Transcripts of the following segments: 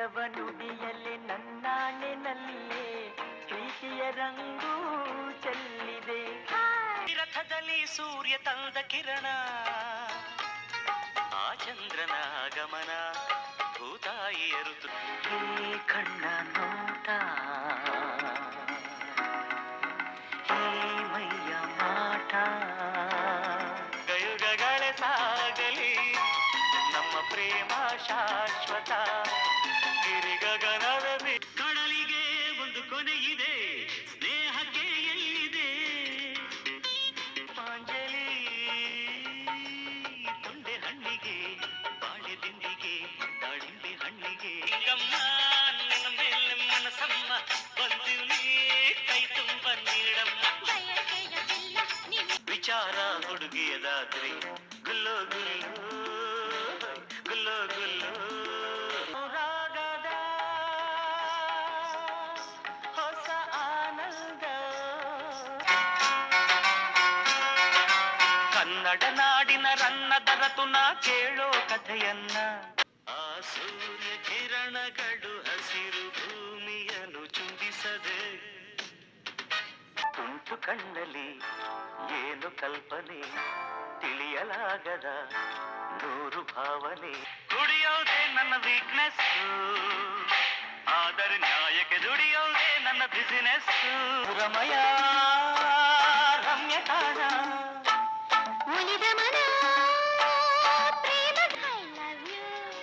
ನುಡಿಯಲ್ಲಿ ನನ್ನಾಣಿನಲ್ಲಿಯೇ ಪ್ರೀತಿಯ ರಂಗು ಚೆಲ್ಲಿದೆ. ರಥದಲ್ಲಿ ಸೂರ್ಯ ತಂದ ಕಿರಣ, ಆ ಚಂದ್ರನ ಆಗಮನ, ಭೂತಾಯಿಯರು ಈ ಕಣ್ಣ ನೋಟ, ಈ ಮೈಯ ಮಾಟ. ಕಯುಗಗಳೇ ಸಾಗಲಿ ನಮ್ಮ ಪ್ರೇಮ ಶಾಶ್ವತ. ಗಿರಿಗಗನದ ಕಡಲಿಗೆ ಒಂದು ಕೊನೆಯಿದೆ, ಸ್ನೇಹಕ್ಕೆ ಎಲ್ಲಿದೆ ಪಾಂಜಲಿ. ತೊಂಡೆ ಹಣ್ಣಿಗೆ ಬಾಳೆ ದಿಂಡಿಗೆ ದಾಳಿಂಬೆ ಹಣ್ಣಿಗೆ ಗಮ್ಮ ನಿನ್ನ ಮೇಲೆ ಮನಸಮ್ಮ ಬಂದಿವ್ ನೀ ಕೈ ತುಂಬ ನೀಡಮ್ಮ. ವಿಚಾರ ಹುಡುಗಿಯದಾದ್ರಿ ಗುಲ್ಲೋ ಗುಲ್ಲೋ ಗುಲ್ಲೋ ಗುಲ್ಲೋ. ರಾಗದ ಹೊಸ ಆನಂದ, ಕನ್ನಡ ನಾಡಿನ ರನ್ನದ ರತುನ ಕೇಳೋ ಕಥೆಯನ್ನ. ಆ ಸೂರ್ಯ ಕಿರಣಗಳು ಹಸಿರು ಭೂಮಿಯನ್ನು ಚುಂಬಿಸದೆ, ತುಂಟು ಕಣ್ಣಲ್ಲಿ ಏನು ಕಲ್ಪನೆ, ತಿಳಿಯಲಾಗದ ನೂರು ಭಾವನೆ. ದುಡಿಯೋದೇ ನನ್ನ ವೀಕ್ನೆಸ್, ಆದರೆ ನ್ಯಾಯಕ್ಕೆ ದುಡಿಯೋದೇ ನನ್ನ ಬಿಸಿನೆಸ್. ರಮಯ ರಮ್ಯ ಕಾಣ ಉಳಿದ ಮನ ಪ್ರೇಮ.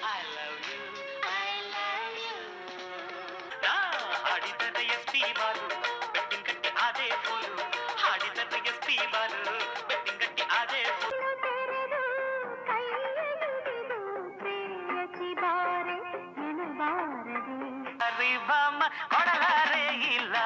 I love you, I love you. ಹಾಡಿದರೆ ಎಸ್ಪಿ ಬಾಲು ಬೆಟ್ಟಿಂಗ್ ಗಟ್ಟಿ ಆದೇ ಫೋಲು, ಹಾಡಿದರೆ ಎಸ್ಪಿ ಬಾಲು ಬೆಟ್ಟಿಂಗ್ ಗಟ್ಟಿ ಆದೇ ಫೋಲು. ಕೊಡಲಾರೆ ಇಲ್ಲ